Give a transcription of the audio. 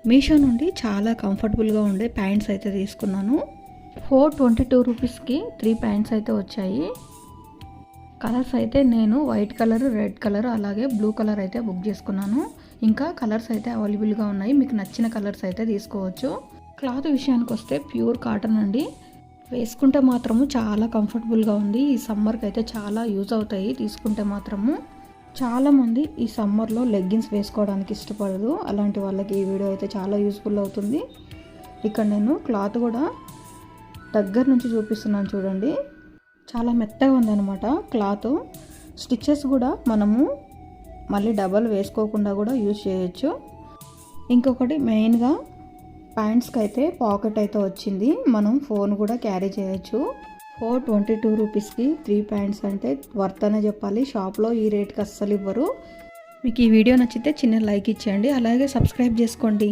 మీషో నుండి చాలా కంఫర్టబుల్గా ఉండే ప్యాంట్స్ అయితే తీసుకున్నాను. 422 రూపీస్కి 3 ప్యాంట్స్ అయితే వచ్చాయి. కలర్స్ అయితే నేను వైట్ కలర్, రెడ్ కలర్ అలాగే బ్లూ కలర్ అయితే బుక్ చేసుకున్నాను. ఇంకా కలర్స్ అయితే అవైలబుల్గా ఉన్నాయి, మీకు నచ్చిన కలర్స్ అయితే తీసుకోవచ్చు. క్లాత్ విషయానికి వస్తే ప్యూర్ కాటన్ అండి. వేసుకుంటే మాత్రము చాలా కంఫర్టబుల్గా ఉంది. ఈ సమ్మర్కి అయితే చాలా యూజ్ అవుతాయి తీసుకుంటే మాత్రము. చాలామంది ఈ సమ్మర్లో లెగ్గిన్స్ వేసుకోవడానికి ఇష్టపడదు, అలాంటి వాళ్ళకి ఈ వీడియో అయితే చాలా యూస్ఫుల్ అవుతుంది. ఇక్కడ నేను క్లాత్ కూడా దగ్గర నుంచి చూపిస్తున్నాను చూడండి, చాలా మెత్తగా ఉందన్నమాట క్లాత్. స్టిచ్చెస్ కూడా మనము మళ్ళీ డబల్ వేసుకోకుండా కూడా యూజ్ చేయొచ్చు. ఇంకొకటి మెయిన్గా ప్యాంట్స్కి అయితే పాకెట్ అయితే వచ్చింది, మనం ఫోన్ కూడా క్యారీ చేయొచ్చు. 422 రూపీస్కి 3 ప్యాంట్స్ అంటే వర్త్ అనే చెప్పాలి. షాప్లో ఈ రేట్కి అస్సలు ఇవ్వరు. మీకు ఈ వీడియో నచ్చితే చిన్న లైక్ ఇచ్చేయండి, అలాగే సబ్స్క్రైబ్ చేసుకోండి.